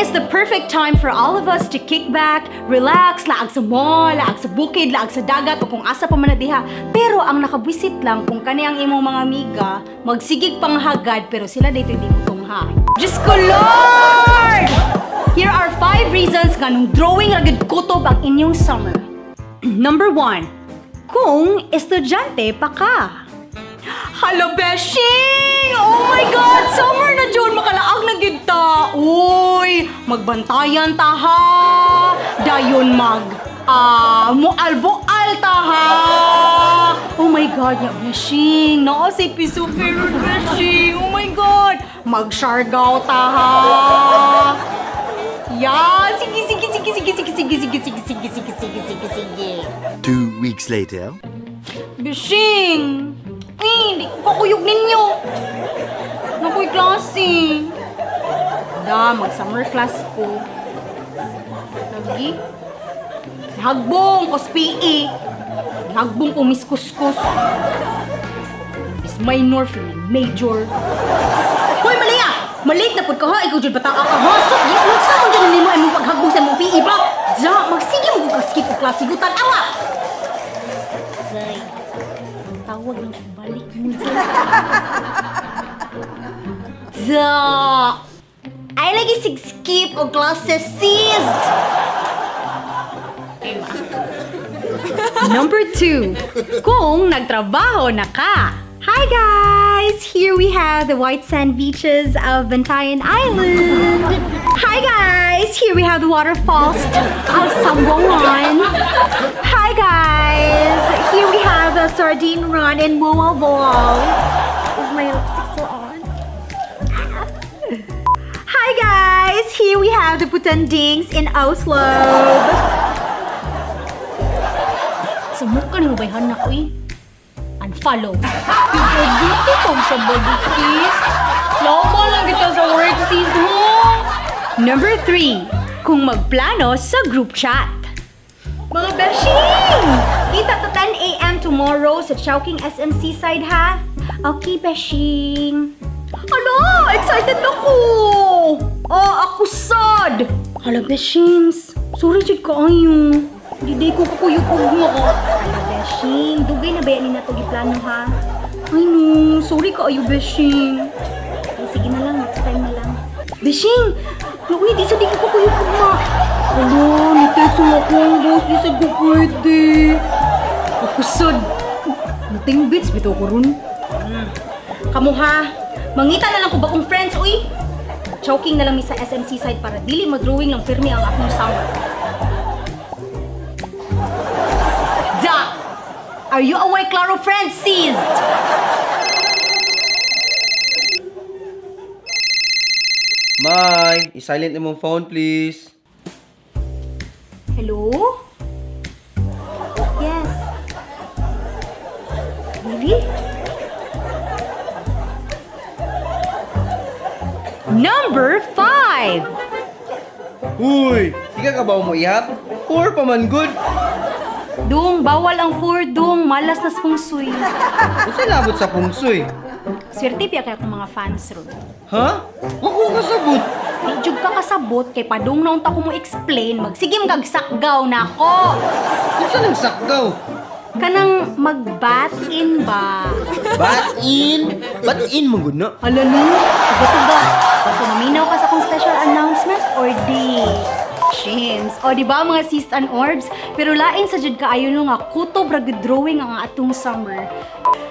is the perfect time for all of us to kick back, relax, laag sa mall, laag sa bukid, laag sa dagat, o kung asa pa man na diha. Pero ang nakabwisit lang kung kani ang imong mga amiga, magsigig pang hagad, pero sila dito hindi mo tungha. Diyos ko, Lord! Here are 5 reasons nga nung drawing ragid kutob ang inyong summer. Number 1, kung estudyante pa ka. Hala, Beshing! Oh my God! Summer na dyan! Makalaag na gid ta! Uy! Magbantayan ta ha! Dayon mualbo-al ta ha! Oh my God! Ya, Beshing! Naka si piso pero Beshing! Oh my God! Mag-shargaw ta ha! Ya! Sige! 2 weeks later. Beshing! Hindi ko kakuyog ninyo. Nakoy klase. Mag-summer class ko. Lagi. Hagbong ko sa PE. Hagbong ko Miss Kuskus. Is minor feeling major. Hoy, Malaya! Malate na po ka ha. Ikaw dyan bata ka ha. Sus, ginunsa mo dyan nimo ay mong paghagbong sa mong PE ba? Magsige mo ko ka-skip ko klase. Gutan, awa! Zay. Tawag lang balik mo ay lagi skip o classes seized. Number 2, kung nagtrabaho na ka. Hi guys! Here we have the white sand beaches of Bantayan Island. Hi guys! Here we have the waterfalls of Sambuan. Hi guys! Here we have the sardine run in Moalboal. Is my lipstick still on? Hi guys! Here we have the Putandings in Oslo. Sumuk ka na bayhan na ko eh. Unfollow. Dito kong sa body sis. Lama lang kita sa work sis mo. Number 3, kung magplano sa group chat. Mga Beshing! Kita to 10 a.m. tomorrow sa Chowking SMC side ha? Okay, Beshing. Hala, excited ako! Ako sad! Hala, Beshings. Sorry, jud ka ayo. Hindi ko kakuyukog mo. Hala, Beshing. Dugay na ba yan na ito giplano ha? Ay no, sorry ka ayo, Beshing. Ay, sige na lang, next time na lang. Beshing! Uy, di sa di ko kakuyukog ma. Hala, ni-text mo akong boss, di sa ko pwede. Ako sad. Mating bits, bitaw ko ron. Kamu ha, mangita na lang ko ba kong friends, uy? Choking na lang mi sa SMC side para dili mag-drawing lang firme ang akong summer. Are you awake, Claro friends? Seized! May, i-silent mo phone please. Hello? Yes. Really? Number 5! Uy, di ka ba mo ihat? Or pa man good. Dung, bawal ang food, Dung. Malas nas feng shui. Kasi labot sa pungsoy. Swerte piya kaya akong mga fans ron. Ha? Ako kasabot. Di jug ka kasabot, kay padung naon ta ko mo explain, magsigim kag sakgaw na ako. Kung saan ang sakgaw? Kanang mag-bat-in ba? Bat-in? Bat-in mo good na? Hala no, tuga-tuga. So, maminaw ka sa akong special announcement or di? Shims. O, di ba mga sis and orbs? Pero lain sa jud kaayo no nga kutob ra gud drawing ang atong summer.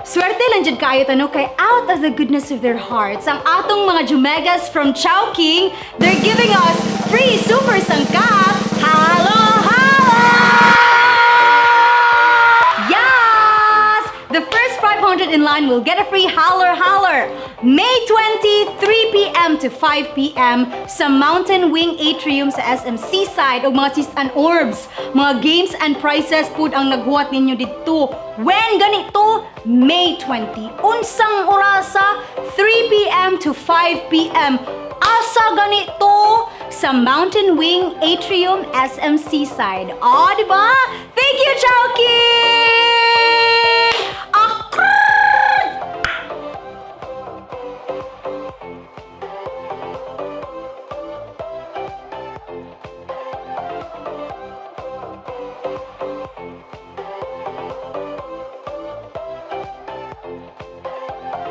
Swerte lang jud kaayo tano kay out of the goodness of their hearts ang atong mga Jumegas from Chowking, they're giving us free super sangkap. Halo, halo! Yes! The first 500 in line will get a free holler holler. May 20, 3 p.m. to 5 p.m. sa Mountain Wing Atrium sa SM Seaside o mga sis and orbs. Mga games and prizes pud ang naghuwat ninyo dito. When ganito? May 20. Unsang orasa? 3 p.m. to 5 p.m. Asa ganito? Sa Mountain Wing Atrium SM Seaside. Diba? Thank you, Chowking!